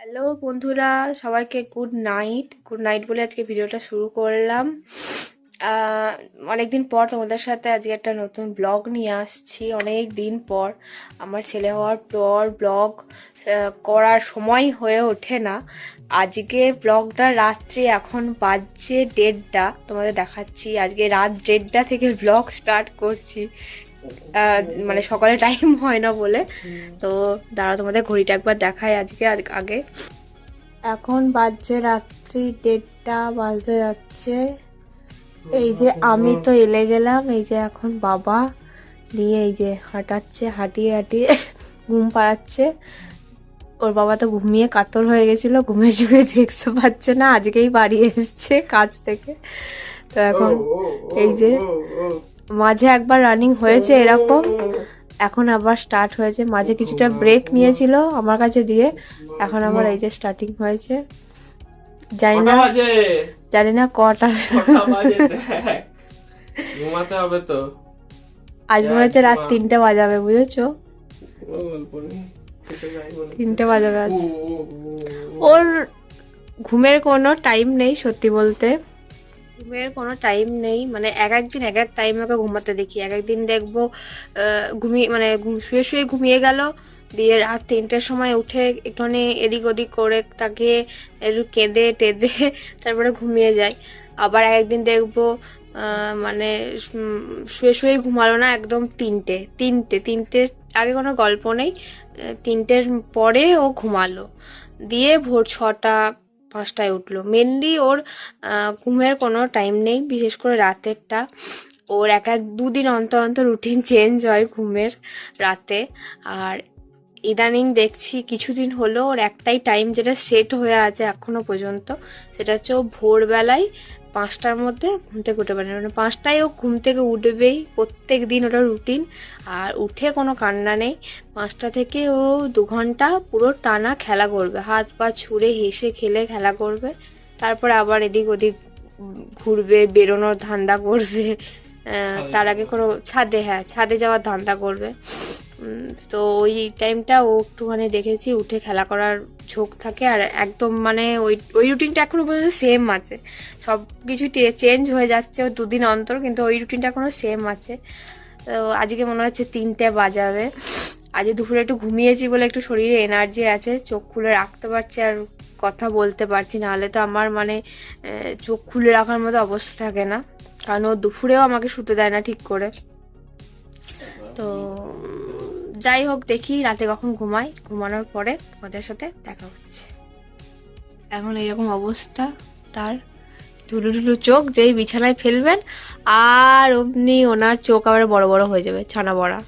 Hello বন্ধুরা, সবাইকে good night. Good night বলে আজকে ভিডিওটা শুরু করলাম। অনেকদিন পর তোমাদের সাথে আজকে একটা নতুন ব্লগ নিয়ে আসছি। অনেক দিন পর আমার ছেলে হওয়ার পর ব্লগ করার সময় হয়ে ওঠে না। আজকে ব্লগটা রাত্রি এখন বাজছে 1:30, তোমাদের দেখাচ্ছি। আজকে রাত 1:30 থেকে ব্লগ স্টার্ট করছি। মানে সকালে টাইম হয় না বলে। তো দাঁড়া, তোমাদের ঘড়িটা একবার দেখাই আজকে আগে। এখন বাজছে রাত্রি 1:30 বাজতে যাচ্ছে। এই যে আমি তো এলে গেলাম, এই যে এখন বাবা নিয়ে এই যে হাঁটাচ্ছে, হাঁটিয়ে হাঁটিয়ে ঘুম পাড়াচ্ছে। ওর বাবা তো ঘুমিয়ে কাতর হয়ে গেছিল, ঘুমে চুকে দেখতে পাচ্ছে না, আজকেই বাড়ি এসছে কাজ থেকে। তো এখন এই যে মাঝে একবার রানিং হয়েছে এরকম, এখন আবার স্টার্ট হয়েছে। মাঝে কিছুটা ব্রেক নিয়েছিল আমার কাছে দিয়ে, এখন আবার এই যে স্টার্টিং হয়েছে। জানি না কটা ঘুমাতে হবে তো। আজ মনে হচ্ছে রাত 3টে বাজাবে, বুঝেছো? 3টে বাজাবে আজ। ওর ঘুমের কোনো টাইম নেই, সত্যি বলতে ঘুমের কোনো টাইম নেই। মানে এক একদিন এক এক টাইম ওকে ঘুমাতে দেখি। এক একদিন দেখবো ঘুমিয়ে মানে শুয়ে শুয়ে ঘুমিয়ে গেল, দিয়ে রাত 3টের সময় উঠে একটুখানি এদিক ওদিক করে তাকে একটু কেঁদে টেঁদে তারপরে ঘুমিয়ে যায়। আবার এক একদিন দেখবো মানে শুয়ে শুয়ে ঘুমালো না, একদম তিনটের আগে কোনো গল্প নেই, 3টের পরে ও ঘুমালো, দিয়ে ভোর 6টা 5টায় উঠলো। মেনলি ওর ঘুমের কোনো টাইম নেই, বিশেষ করে রাতেরটা। ওর এক এক দুদিন অন্তর অন্তর রুটিন চেঞ্জ হয় ঘুমের রাতে। আর ইদানিং দেখছি কিছুদিন হলো ওর একটাই টাইম যেটা সেট হয়ে আছে এখনো পর্যন্ত, সেটা হচ্ছে ও ভোরবেলায় 5টার মধ্যে ঘুম থেকে উঠে পারে। মানে 5টায় ও ঘুম থেকে উঠবেই, প্রত্যেক দিন ওটা রুটিন। আর উঠে কোনো কান্না নেই। 5টা থেকে ও 2 ঘন্টা পুরো টানা খেলা করবে, হাত পা ছুঁড়ে হেসে খেলে খেলা করবে। তারপরে আবার এদিক ওদিক ঘুরবে, বেরোনোর ধান্দা করবে। তার আগে কোনো ছাদে যাওয়ার ধান্দা করবে। তো ওই টাইমটা ও একটুখানি দেখেছি উঠে খেলা করার ঝোঁক থাকে। আর একদম মানে ওই রুটিনটা এখনো পর্যন্ত সেম আছে। সব কিছু চেঞ্জ হয়ে যাচ্ছে ও 2 দিন অন্তর, কিন্তু ওই রুটিনটা এখনো সেম আছে। তো আজকে মনে হচ্ছে 3টে বাজাবে। আজ দুপুরে একটু ঘুমিয়েছি বলে একটু শরীরে এনার্জি আছে, চোখ খুলে রাখতে পারছি আর কথা বলতে পারছি। নাহলে তো আমার মানে চোখ খুলে রাখার মতো অবস্থা থাকে না, কারণ ও দুপুরেও আমাকে শুতে দেয় না ঠিক করে। তো যাই হোক, দেখি রাতে কখন ঘুমাই, ঘুমানোর পরে তোমাদের সাথে দেখা হচ্ছে। এখন এইরকম অবস্থা তার, ঢুলু ঢুলু চোখ, যেই বিছানায় ফেলবেন আর অমনি ওনার চোখ আবার বড় বড় হয়ে যাবে, ছানা বড়া।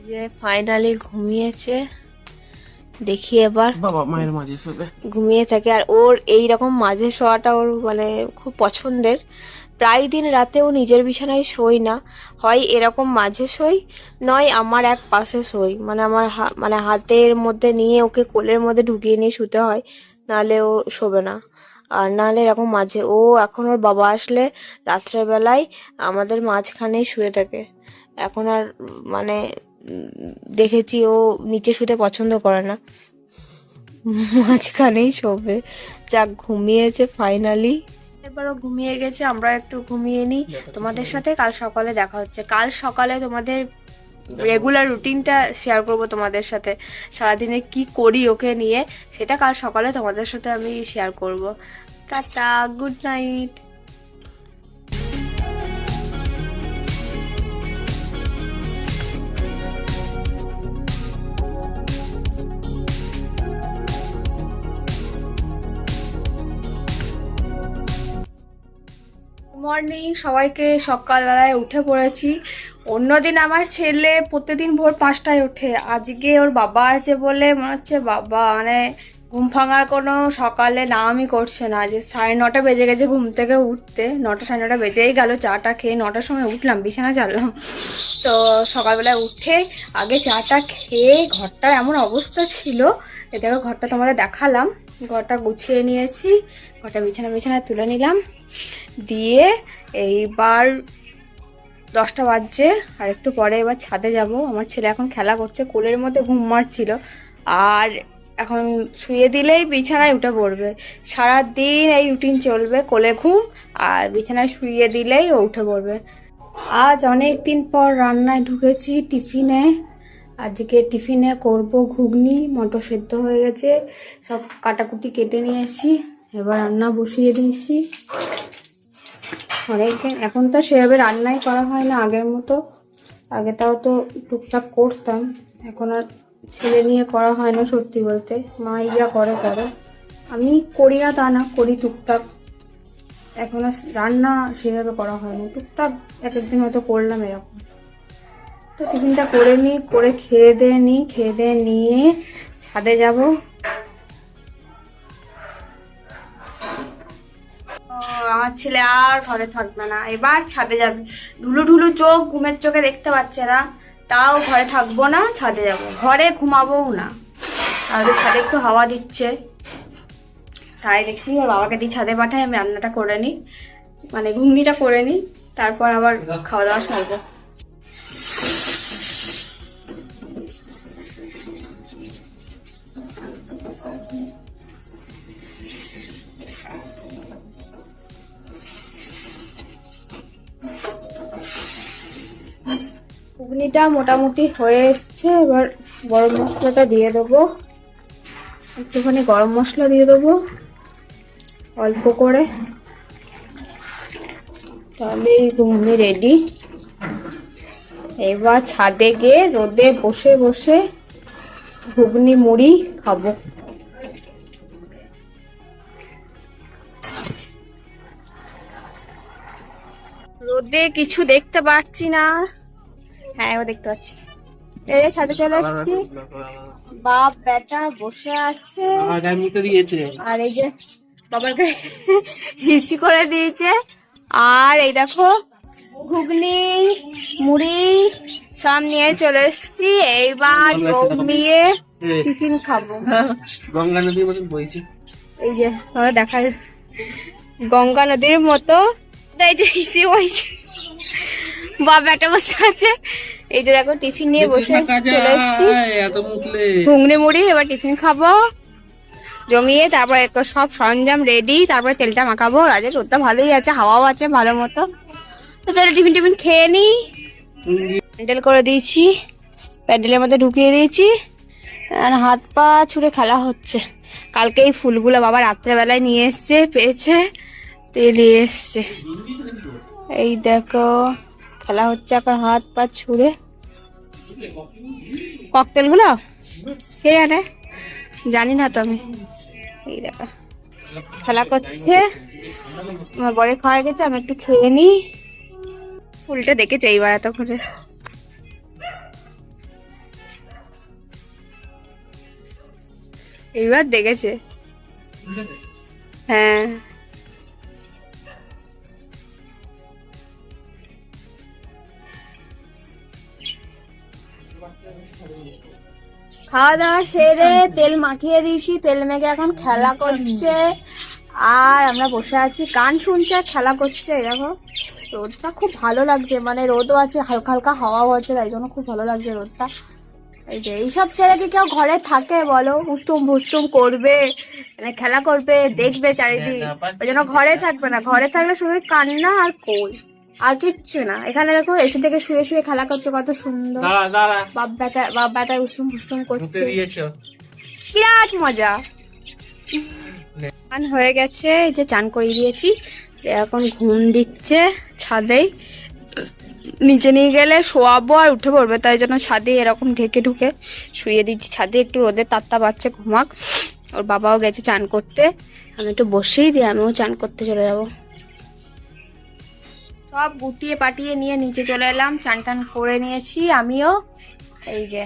যে ফাইনালি ঘুমিয়েছে, দেখি এবার। বাবা মায়ের মাঝে শুবে, ঘুমিয়ে থাকে। আর ওর এইরকম মাঝে শোয়াটা ওর মানে খুব পছন্দের। প্রায় দিন রাতে ও নিজের বিছানায় শোয় না, হয় এরকম মাঝে শোই, নয় আমার এক পাশে শোই। মানে আমার মানে হাতের মধ্যে নিয়ে ওকে কোলের মধ্যে ঢুকিয়ে নিয়ে শুতে হয়, নাহলে ও শোবে না। আর নাহলে এরকম মাঝে ও এখন ওর বাবা আসলে রাত্রেবেলায় আমাদের মাঝখানেই শুয়ে থাকে। এখন আর মানে দেখেছি ও নিচে শুতে পছন্দ করে না, মাঝখানেই শোবে। যাক, ঘুমিয়েছে ফাইনালি। এবারও ঘুমিয়ে গেছে, আমরা একটু ঘুমিয়ে নিই। তোমাদের সাথে কাল সকালে দেখা হচ্ছে। কাল সকালে তোমাদের রেগুলার রুটিনটা শেয়ার করব তোমাদের সাথে। সারাদিনে কি করি ওকে নিয়ে, সেটা কাল সকালে তোমাদের সাথে আমি শেয়ার করব। Tata, good night. মর্নিং সবাইকে, সকালবেলায় উঠে পড়েছি। অন্যদিন আমার ছেলে প্রতিদিন ভোর 5টায় ওঠে, আজকে ওর বাবা আছে বলে মনে হচ্ছে বাবা মানে ঘুম ভাঙার কোনো সকালে নামই করছে না। যে 9:30 বেজে গেছে ঘুম থেকে উঠতে, 9টা 9:30 বেজেই গেল। চাটা খেয়ে 9টার সময় উঠলাম, বিছানা চাললাম। তো সকালবেলায় উঠে আগে চাটা খেয়ে ঘরটার এমন অবস্থা ছিল, এ দেখো ঘরটা তোমাদের দেখালাম। ঘরটা গুছিয়ে নিয়েছি, ঘরটা বিছানায় তুলে নিলাম, দিয়ে এইবার 10টা বাজছে। আর একটু পরে এবার ছাদে যাব। আমার ছেলে এখন খেলা করছে, কোলের মধ্যে ঘুম মারছিল। আর এখন শুয়ে দিলেই বিছানায় উঠে পড়বে। সারাদিন এই রুটিন চলবে, কোলে ঘুম আর বিছানায় শুয়ে দিলেই ও উঠে পড়বে। আজ অনেক দিন পর রান্নায় ঢুকেছি টিফিনে। আজকে টিফিনে করব ঘুগনি, মটর সেদ্ধ হয়ে গেছে, সব কাটাকুটি কেটে নিয়ে এসেছি, এবার রান্না বসিয়ে দিয়েছি। অনেকদিন এখন তো সেভাবে রান্নাই করা হয় না আগের মতো। আগে তাও তো টুকটাক করতাম, এখন আর ছেলে নিয়ে করা হয় না সত্যি বলতে। মাই যা করে করে, আমি করি না তা না, করি টুকটাক। এখন আর রান্না সেভাবে করা হয় না, টুকটাক এক একদিন হয়তো করলাম এরকম। তো টিফিনটা করে নিই, করে খেয়ে দিয়ে নিয়ে ছাদে যাব। আমার ছেলে আর ঘরে থাকবে না, এবার ছাদে যাবে। ঢুলু ঢুলু চোখ, ঘুমের চোখে দেখতে পাচ্ছে না, তাও ঘরে থাকবো না, ছাদে যাব। ঘরে ঘুমাবোও না, তাহলে ছাদে একটু হাওয়া দিচ্ছে, তাই দেখছি ওর বাবাকে দিয়ে ছাদে পাঠাই, আমি রান্নাটা করে নিই, মানে ঘুগনিটা করে নিই, তারপর আবার খাওয়া দাওয়া সারবো। ঘুগনিটা মোটামুটি হয়ে এসছে, এবার গরম মশলাটা দিয়ে দেবো, একটুখানি গরম মশলা দিয়ে দেবো অল্প করে, তাহলে ঘুগনি রেডি। এবার ছাদে গিয়ে রোদে বসে বসে ঘুগনি মুড়ি খাবো। রোদে কিছু দেখতে পাচ্ছি না, হ্যাঁ ও দেখতে পাচ্ছি। এই যে ছাদে চলে এসেছি, বাপ বেটা বসে আছে, আর এই যে বাবার গায়ে হিসি করে দিয়েছে। আর এই দেখো ঘুগনি মুড়ি সব নিয়ে চলে এসেছি, এইবার জমিয়ে টিফিন খাবো। গঙ্গা নদীর মতন বইছে, এই যে দেখা গঙ্গা নদীর মতো, এই যে হিসি বইছে, বাপ বেটা বসে আছে। এই যে দেখো টিফিন নিয়ে বসে চলে এসেছি, ঘুগনি মুড়ি, এবার টিফিন খাবো জমিয়ে, তারপর সব সরঞ্জাম রেডি, তারপরে তেলটা মাখাবো। আজকে রোদটা ভালোই আছে, হাওয়াও আছে ভালো মতো। তো চলো টিফিন খেয়ে নিই। প্যান্ডেল করে দিয়েছি, প্যান্ডেলের মধ্যে ঢুকিয়ে দিয়েছি, আর হাত পা ছুঁড়ে খেলা হচ্ছে। কালকে এই ফুলগুলো বাবা রাত্রেবেলায় নিয়ে এসছে, পেয়েছে, নিয়ে এসছে। এই দেখো খেলা হচ্ছে এখন হাত পা ছুঁড়ে। ককটেল গুলো কে জানে, জানি না তো আমি। এই দেখো খেলা করছে, আমার বরে খাওয়া গেছে, আমি একটু খেয়ে নিই। ফুলটা দেখেছে এইবার এত করে, এইবার দেখেছে, হ্যাঁ। খাওয়া দাওয়া সেরে তেল মাখিয়ে দিয়েছি, তেল মেখে এখন খেলা করছে, আর আমরা বসে আছি গান শুনছে আর খেলা করছে। এরকম রোদটা খুব ভালো লাগছে, মানে রোদও আছে, হালকা হালকা হাওয়াও আছে, তাই জন্য খুব ভালো লাগছে রোদটা। এই যে এইসব ছেলে কি কেউ ঘরে থাকে বলো, উস্তুম ভুস্তুম করবে, মানে খেলা করবে, দেখবে চারিদিক, ওই জন্য ঘরে থাকবে না। ঘরে থাকলে শুধু কান্না আর কোল, আর কিচ্ছু না। এখানে দেখো এসে থেকে শুয়ে শুয়ে খেলা করছে, কত সুন্দর। বাপ বেটা উস্তুম ভুস্তুম করছে, বিরাট মজা। চান হয়ে গেছে, এই যে চান করিয়ে দিয়েছি, এখন ঘুম দিচ্ছে ছাদেই। নিচে নিয়ে গেলে শোয়াবো আর উঠে পড়বে, তাই জন্য ছাদে এরকম ঢেকে ঢুকে শুয়ে দিচ্ছি। ছাদে একটু রোদের তাত্তা পাচ্ছে, ঘুমাক। ওর বাবাও গেছে চান করতে, আমি একটু বসেই দিই, আমিও চান করতে চলে যাব। সব গুটিয়ে পাটিয়ে নিয়ে নিচে চলে এলাম, চান টান করে নিয়েছি আমিও। এই যে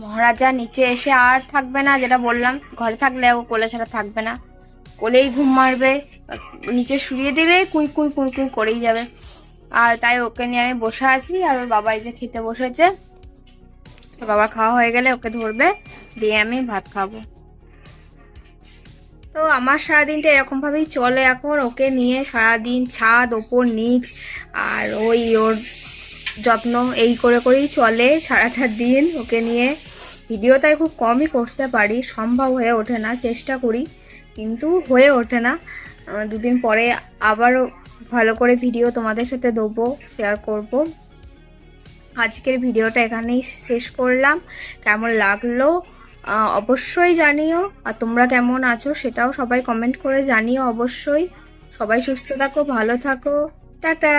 মহারাজা নিচে এসে আর থাকবে না, যেটা বললাম ঘরে থাকলে ও কোলে ছাড়া থাকবে না, কোলেই ঘুম মারবে, নিচে শুয়ে দিলে কুই কুই কুই কুই করেই যাবে। আর তাই ওকে নিয়ে আমি বসে আছি, আর ওর বাবা এই যে খেতে বসেছে। ওর বাবা খাওয়া হয়ে গেলে ওকে ধরবে, দিয়ে আমি ভাত খাবো। তো আমার সারাদিনটা এরকম ভাবেই চলে এখন, ওকে নিয়ে সারাদিন ছাদ ওপর নিচ, আর ওর যত্ন এই করে করেই চলে সারাটা দিন ওকে নিয়ে। ভিডিও তাই খুব কমই করতে পারি, সম্ভব হয়ে ওঠে না, চেষ্টা করি কিন্তু হয়ে ওঠে না। দুদিন পরে আবারও ভালো করে ভিডিও তোমাদের সাথে দেবো, শেয়ার করব। আজকের ভিডিওটা এখানেই শেষ করলাম। কেমন লাগলো অবশ্যই জানিও, আর তোমরা কেমন আছো সেটাও সবাই কমেন্ট করে জানিও অবশ্যই। সবাই সুস্থ থাকো, ভালো থাকো, টাটা।